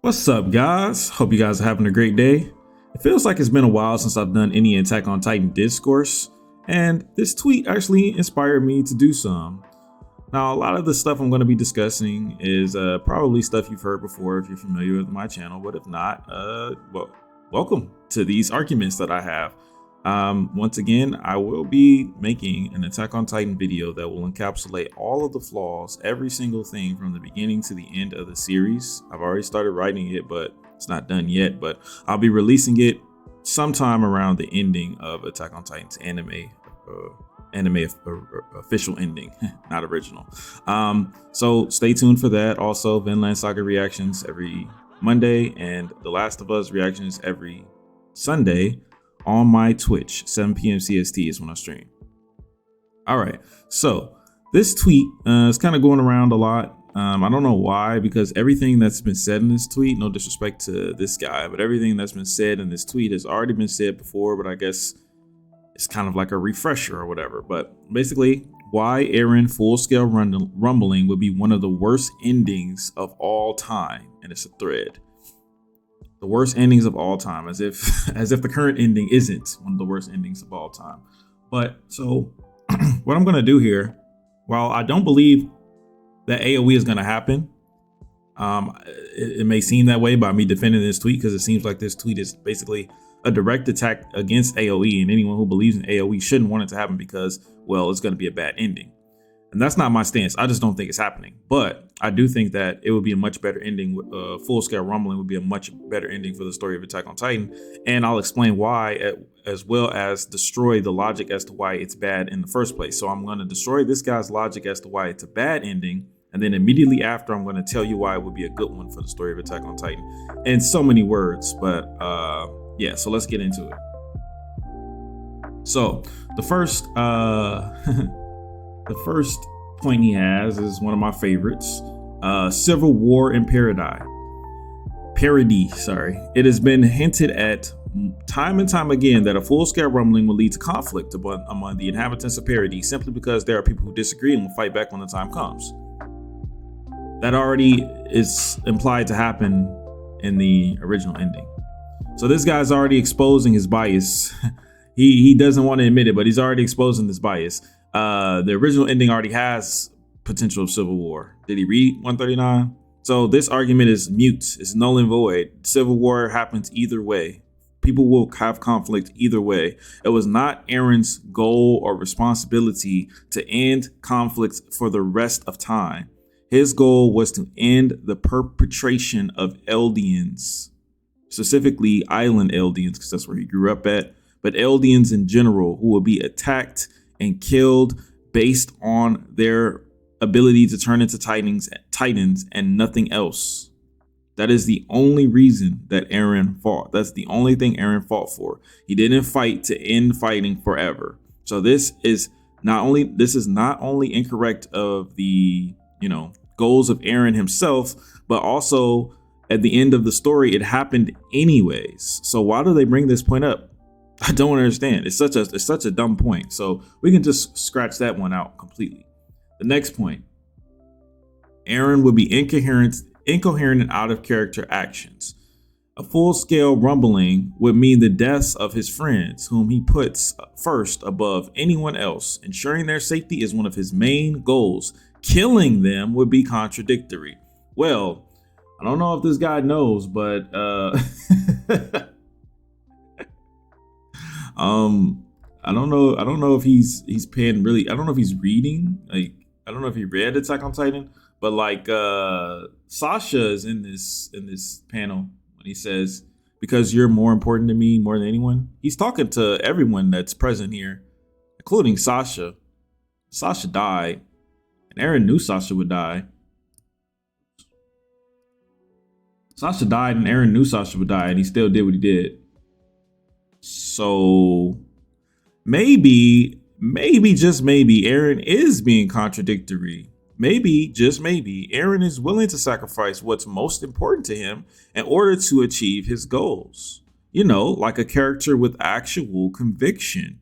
What's up, guys? Hope you guys are having a great day. It feels like it's been a while since I've done any Attack on Titan discourse, and this tweet actually inspired me to do some. Now, a lot of the stuff I'm going to be discussing is probably stuff you've heard before if you're familiar with my channel, but if not, well, welcome to these arguments that I have. Once again, I will be making an Attack on Titan video that will encapsulate all of the flaws, every single thing from the beginning to the end of the series. I've already started writing it, but it's not done yet, but I'll be releasing it sometime around the ending of Attack on Titan's anime official ending, not original. So stay tuned for that. Also, Vinland Saga reactions every Monday and The Last of Us reactions every Sunday on my Twitch. 7 p.m. CST is when I stream. All right, so this tweet is kind of going around a lot. I don't know why, because everything that's been said in this tweet, no disrespect to this guy, but everything that's been said in this tweet has already been said before, but I guess it's kind of like a refresher or whatever. But basically, why Eren full-scale rumbling would be one of the worst endings of all time, and it's a thread. The worst endings of all time, as if the current ending isn't one of the worst endings of all time. But so what I'm gonna do here, while I don't believe that AoE is gonna happen, it may seem that way by me defending this tweet, because it seems like this tweet is basically a direct attack against AoE, and anyone who believes in AoE shouldn't want it to happen because, well, it's gonna be a bad ending. And that's not my stance. I just don't think it's happening. But I do think that it would be a much better ending. Full-scale rumbling would be a much better ending for the story of Attack on Titan. And I'll explain why, as well as destroy the logic as to why it's bad in the first place. So I'm going to destroy this guy's logic as to why it's a bad ending. And then immediately after, I'm going to tell you why it would be a good one for the story of Attack on Titan. In so many words. But yeah, so let's get into it. So the first... The first point he has is one of my favorites. Civil War in Paradis. Sorry. It has been hinted at time and time again that a full-scale rumbling will lead to conflict among the inhabitants of Paradis, simply because there are people who disagree and will fight back when the time comes. That already is implied to happen in the original ending. So this guy's already exposing his bias. He doesn't want to admit it, but he's already exposing this bias. The original ending already has potential of civil war. Did he read 139? So this argument is mute. It's null and void. Civil war happens either way. People will have conflict either way. It was not Eren's goal or responsibility to end conflicts for the rest of time. His goal was to end the perpetration of Eldians, specifically island Eldians, because that's where he grew up at, but Eldians in general, who will be attacked and killed based on their ability to turn into titans and nothing else. That is the only reason that Eren fought. That's the only thing Eren fought for. He didn't fight to end fighting forever. So this is not only incorrect of the, goals of Eren himself, but also at the end of the story, it happened anyways. So why do they bring this point up? I don't understand. It's such a dumb point. So we can just scratch that one out completely. The next point, Eren would be incoherent and out of character actions. A full-scale rumbling would mean the deaths of his friends, whom he puts first above anyone else. Ensuring their safety is one of his main goals. Killing them would be contradictory. Well, I don't know if this guy knows, but I don't know if he's paying really. I don't know if he's reading. Like, I don't know if he read Attack on Titan, but like Sasha is in this panel when he says, "Because you're more important to me more than anyone." He's talking to everyone that's present here, including Sasha. Sasha died, and Eren knew Sasha would die. Sasha died, and Eren knew Sasha would die, and he still did what he did. So maybe, just maybe, Eren is being contradictory. Maybe, just maybe, Eren is willing to sacrifice what's most important to him in order to achieve his goals. Like a character with actual conviction.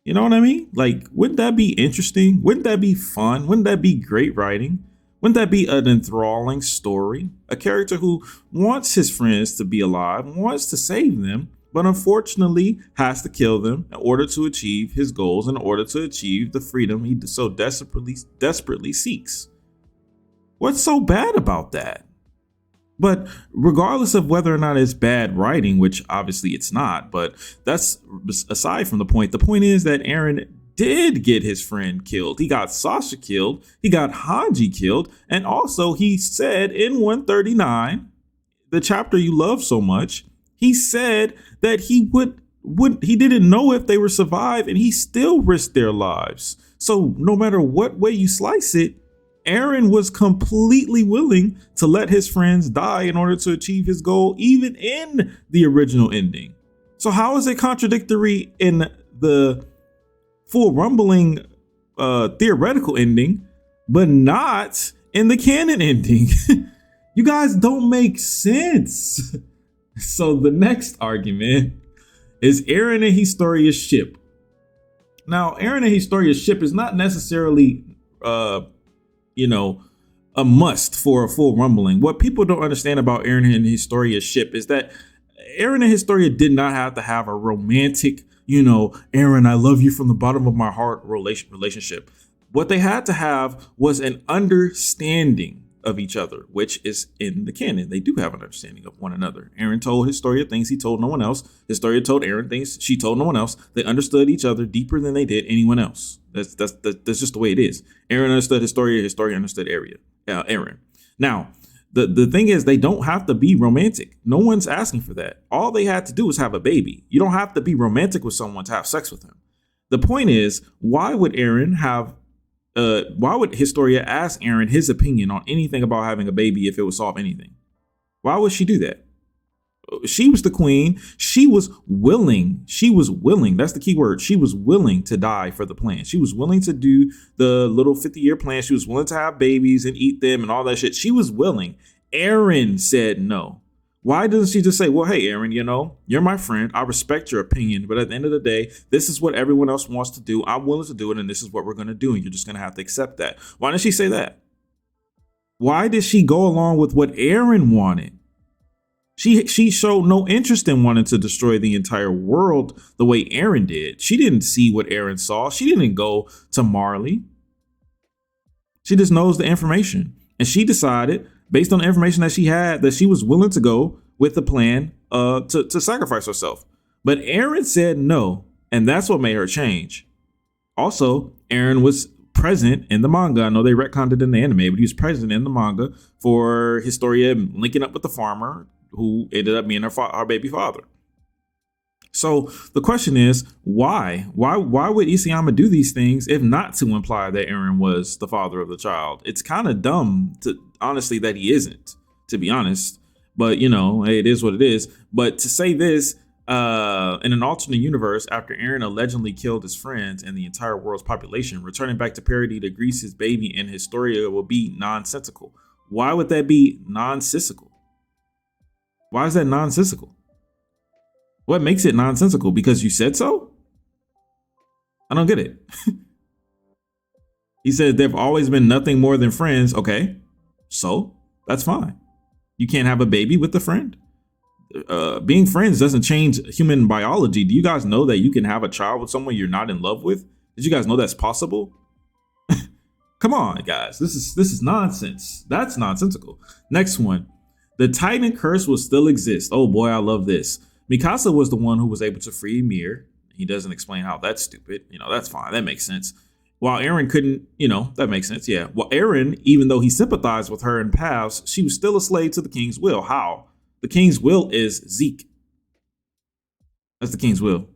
You know what I mean? Like, wouldn't that be interesting? Wouldn't that be fun? Wouldn't that be great writing? Wouldn't that be an enthralling story? A character who wants his friends to be alive, wants to save them, but unfortunately has to kill them in order to achieve his goals, in order to achieve the freedom he so desperately seeks. What's so bad about that? But regardless of whether or not it's bad writing, which obviously it's not, but that's aside from the point is that Eren did get his friend killed. He got Sasha killed, he got Hanji killed, and also he said in 139, the chapter you love so much, he said that he didn't know if they would survive, and he still risked their lives. So no matter what way you slice it, Eren was completely willing to let his friends die in order to achieve his goal, even in the original ending. So how is it contradictory in the full rumbling theoretical ending, but not in the canon ending? You guys don't make sense. So the next argument is Eren and Historia's ship. Now, Eren and Historia's ship is not necessarily a must for a full rumbling. What people don't understand about Eren and Historia's ship is that Eren and Historia did not have to have a romantic, Eren, I love you from the bottom of my heart relationship. What they had to have was an understanding of each other, which is in the canon. They do have an understanding of one another. Eren told Historia things he told no one else. Historia told Eren things she told no one else. They understood each other deeper than they did anyone else. That's just the way it is. Eren understood Historia. Historia understood Eren. Now, the thing is, they don't have to be romantic. No one's asking for that. All they had to do was have a baby. You don't have to be romantic with someone to have sex with him. The point is, why would Historia ask Eren his opinion on anything about having a baby if it would solve anything? Why would she do that? She was the queen. She was willing. That's the key word. She was willing to die for the plan. She was willing to do the little 50-year plan. She was willing to have babies and eat them and all that shit. She was willing. Eren said no. Why doesn't she just say, well, hey, Eren, you're my friend. I respect your opinion. But at the end of the day, this is what everyone else wants to do. I'm willing to do it. And this is what we're going to do. And you're just going to have to accept that. Why didn't she say that? Why did she go along with what Eren wanted? She showed no interest in wanting to destroy the entire world the way Eren did. She didn't see what Eren saw. She didn't go to Marley. She just knows the information. And she decided, based on the information that she had, that she was willing to go with the plan to sacrifice herself. But Eren said no, and that's what made her change. Also, Eren was present in the manga. I know they retconned it in the anime, but he was present in the manga for Historia linking up with the farmer who ended up being our baby father. So the question is, why? Why would Isayama do these things if not to imply that Eren was the father of the child? It's kind of dumb honestly that he isn't, to be honest. But hey, it is what it is. But to say this in an alternate universe, after Eren allegedly killed his friends and the entire world's population, returning back to Paradis to grease his baby in Historia will be nonsensical. Why would that be nonsensical? Why is that nonsensical? What makes it nonsensical? Because you said so? I don't get it. He said they've always been nothing more than friends. Okay, so that's fine. You can't have a baby with a friend. Being friends doesn't change human biology. Do you guys know that you can have a child with someone you're not in love with? Did you guys know that's possible? Come on, guys. This is nonsense. That's nonsensical. Next one. The Titan curse will still exist. Oh boy, I love this. Mikasa was the one who was able to free Ymir. He doesn't explain how that's stupid. That's fine. That makes sense. While Eren couldn't, that makes sense. Yeah. While Eren, even though he sympathized with her in paths, she was still a slave to the king's will. How? The king's will is Zeke. That's the king's will.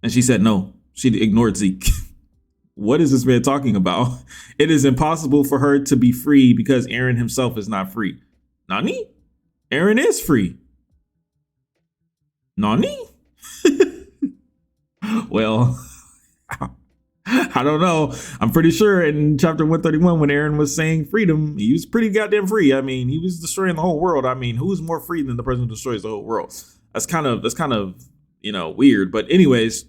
And she said no. She ignored Zeke. What is this man talking about? It is impossible for her to be free because Eren himself is not free. Nani? Eren is free. Nani? Well, I don't know. I'm pretty sure in chapter 131, when Eren was saying freedom, he was pretty goddamn free. I mean, he was destroying the whole world. I mean, who's more free than the person who destroys the whole world? That's kind of weird. But anyways,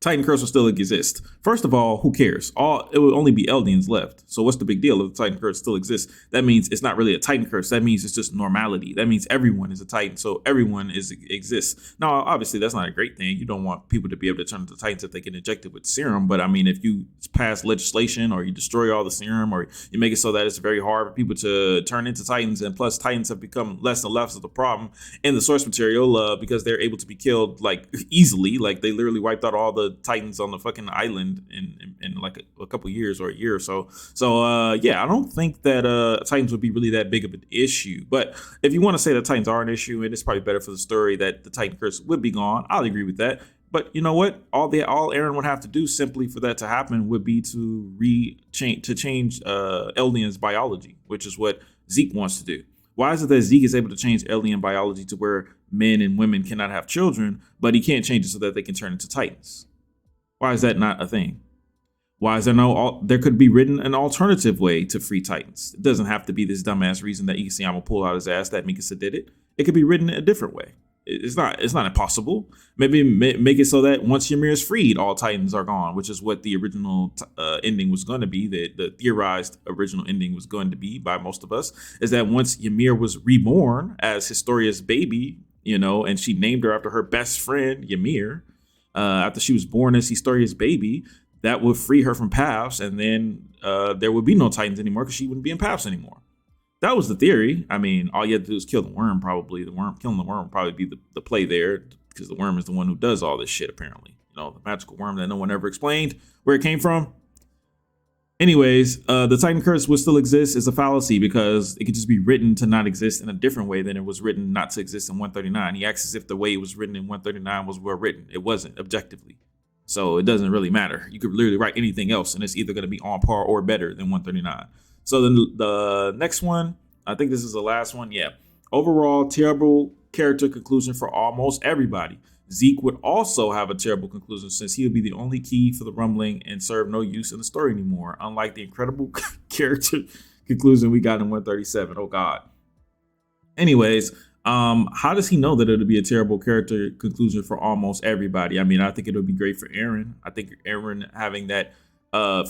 Titan Curse will still exist. First of all, who cares? It will only be Eldians left. So what's the big deal if the Titan Curse still exists? That means it's not really a Titan Curse. That means it's just normality. That means everyone is a Titan, so everyone exists. Now, obviously, that's not a great thing. You don't want people to be able to turn into Titans if they get injected with serum. But I mean, if you pass legislation or you destroy all the serum or you make it so that it's very hard for people to turn into Titans, and plus Titans have become less and less of the problem in the source material because they're able to be killed like easily. Like they literally wiped out all the Titans on the fucking island in like a couple years or a year or so. So yeah, I don't think that Titans would be really that big of an issue. But if you want to say that Titans are an issue, and it's probably better for the story that the Titan curse would be gone, I'll agree with that. But you know what? All Eren would have to do simply for that to happen would be to change Eldian's biology, which is what Zeke wants to do. Why is it that Zeke is able to change alien biology to where men and women cannot have children, but he can't change it so that they can turn into Titans? Why is that not a thing? Why is there there could be written an alternative way to free Titans. It doesn't have to be this dumbass reason that Ikeyama pulled out his ass that Mikasa did it. It could be written a different way. It's not impossible. Maybe make it so that once Ymir is freed, all Titans are gone, which is what the original ending was going to be. The theorized original ending was going to be by most of us, is that once Ymir was reborn as Historia's baby, and she named her after her best friend, Ymir, after she was born as Historia's baby, that would free her from paths, and then there would be no Titans anymore because she wouldn't be in paths anymore. That was the theory. I mean, all you had to do is kill the worm, probably. Killing the worm would probably be the play there, because the worm is the one who does all this shit, apparently. The magical worm that no one ever explained where it came from. Anyways, the Titan Curse would still exist is a fallacy because it could just be written to not exist in a different way than it was written not to exist in 139. He acts as if the way it was written in 139 was well written. It wasn't, objectively. So it doesn't really matter. You could literally write anything else, and it's either going to be on par or better than 139. So then the next one, I think this is the last one. Yeah. Overall, terrible character conclusion for almost everybody. Zeke would also have a terrible conclusion since he would be the only key for the rumbling and serve no use in the story anymore, unlike the incredible character conclusion we got in 137. Oh, God. Anyways, how does he know that it would be a terrible character conclusion for almost everybody? I mean, I think it would be great for Eren. I think Eren having that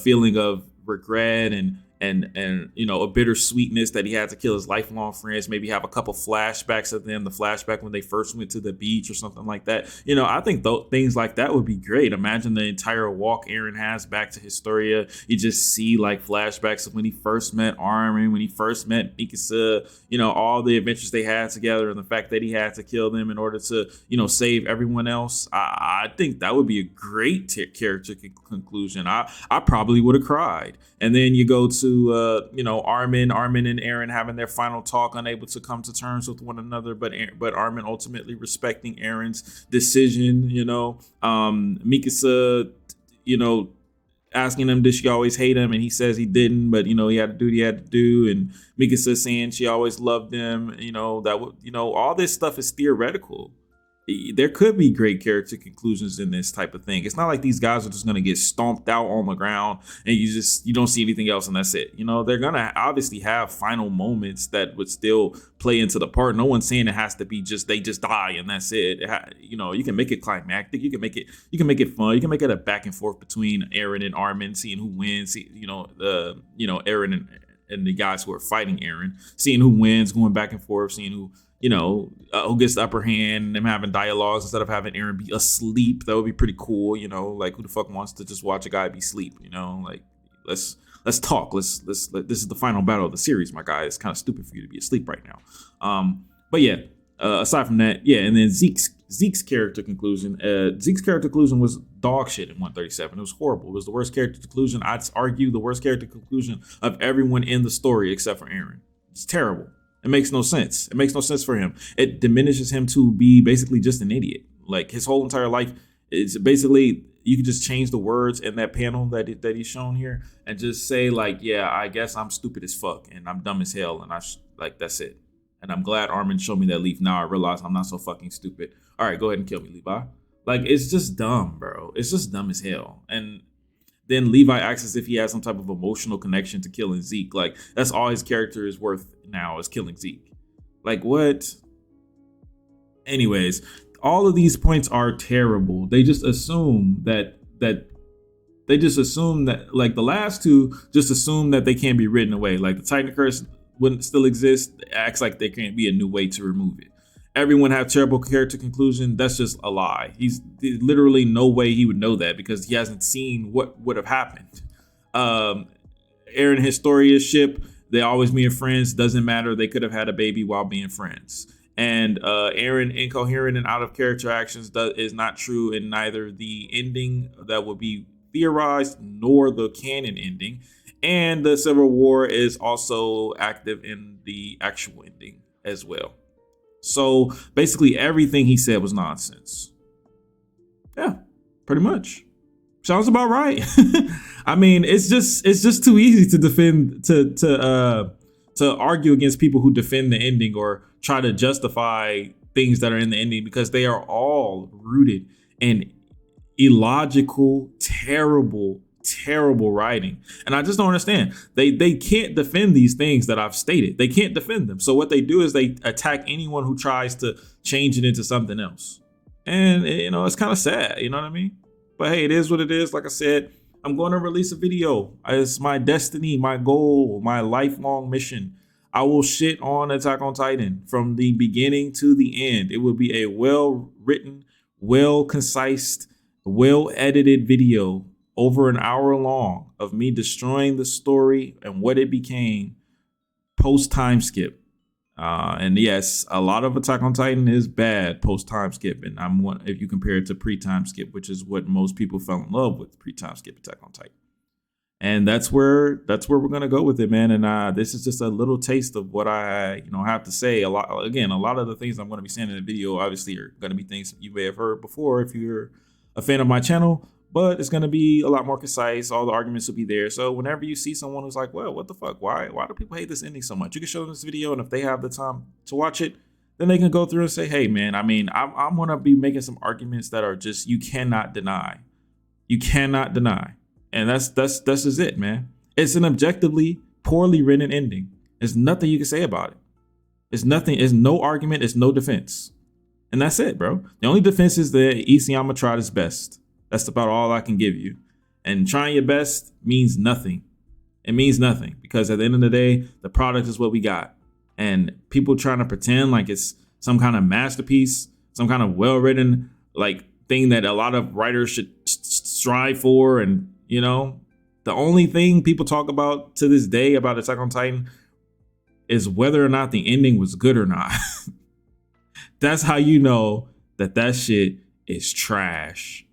feeling of regret and a bittersweetness that he had to kill his lifelong friends, maybe have a couple flashbacks of them, the flashback when they first went to the beach or something like that. I think things like that would be great. Imagine the entire walk Eren has back to Historia. You just see like flashbacks of when he first met Armin, when he first met Mikasa, all the adventures they had together and the fact that he had to kill them in order to, save everyone else. I think that would be a great character conclusion. I probably would have cried. And then you go to Armin and Eren having their final talk, unable to come to terms with one another, but Armin ultimately respecting Eren's decision. Mikasa, asking him, did she always hate him? And he says he didn't, but he had to do what he had to do. And Mikasa saying she always loved him. All this stuff is theoretical. There could be great character conclusions in this type of thing. It's not like these guys are just going to get stomped out on the ground and you don't see anything else and that's it. They're going to obviously have final moments that would still play into the part. No one's saying it has to be they just die and that's it. You can make it climactic. You can make it fun. You can make it a back and forth between Eren and Armin, seeing who wins. Eren and the guys who are fighting Eren, seeing who wins, going back and forth, seeing who gets the upper hand, them having dialogues instead of having Eren be asleep. That would be pretty cool. Like who the fuck wants to just watch a guy be asleep? Like let's talk. Let's this is the final battle of the series, my guy. It's kind of stupid for you to be asleep right now. But yeah, aside from that, yeah, and then Zeke's character conclusion. Zeke's character conclusion was dog shit in 137. It was horrible. It was the worst character conclusion. I'd argue the worst character conclusion of everyone in the story except for Eren. It's terrible. It makes no sense. It makes no sense for him. It diminishes him to be basically just an idiot. Like his whole entire life is basically, you could just change the words in that panel that he's shown here and just say like, yeah, I guess I'm stupid as fuck and I'm dumb as hell and that's it. And I'm glad Armin showed me that leaf. Now I realize I'm not so fucking stupid. All right, go ahead and kill me, Levi. Like, it's just dumb, bro. It's just dumb as hell. And then Levi acts as if he has some type of emotional connection to killing Zeke. Like, that's all his character is worth now, is killing Zeke. Like, what? Anyways, all of these points are terrible. They just assume that they just assume that, like, the last two just assume that they can't be written away. Like the Titan curse wouldn't still exist. It acts like there can't be a new way to remove it. Everyone have terrible character conclusion. That's just a lie. There's literally no way he would know that because he hasn't seen what would have happened. Eren and Historia ship, they always being friends. Doesn't matter. They could have had a baby while being friends. And Eren incoherent and out of character actions is not true in neither the ending that would be theorized nor the canon ending. And the Civil War is also active in the actual ending as well. So basically everything he said was nonsense. Yeah, pretty much. Sounds about right. I mean, it's just too easy to defend to argue against people who defend the ending or try to justify things that are in the ending because they are all rooted in illogical, terrible writing. And I just don't understand. They can't defend these things that I've stated. They can't defend them. So what they do is they attack anyone who tries to change it into something else. And it's kind of sad, you know what I mean? But hey, it is what it is. Like I said, I'm going to release a video. It's my destiny, my goal, my lifelong mission. I will shit on Attack on Titan from the beginning to the end. It will be a well-written, well-concised, well-edited video over an hour long of me destroying the story and what it became post time skip. And yes, a lot of Attack on Titan is bad post time skip, and if you compare it to pre time skip, which is what most people fell in love with, pre time skip Attack on Titan. And that's where we're gonna go with it, man. And this is just a little taste of what I have to say. A lot of the things I'm gonna be saying in the video obviously are gonna be things you may have heard before if you're a fan of my channel. But it's going to be a lot more concise. All the arguments will be there. So whenever you see someone who's like, well, what the fuck? Why do people hate this ending so much? You can show them this video. And if they have the time to watch it, then they can go through and say, hey, man, I mean, I'm going to be making some arguments that are just you cannot deny. You cannot deny. And that's just it, man. It's an objectively poorly written ending. There's nothing you can say about it. It's nothing. It's no argument. It's no defense. And that's it, bro. The only defense is that Isayama tried his best. That's about all I can give you. And trying your best means nothing. It means nothing because at the end of the day, the product is what we got. And people trying to pretend like it's some kind of masterpiece, some kind of well-written like thing that a lot of writers should strive for. And, the only thing people talk about to this day about Attack on Titan is whether or not the ending was good or not. That's how you know that shit is trash.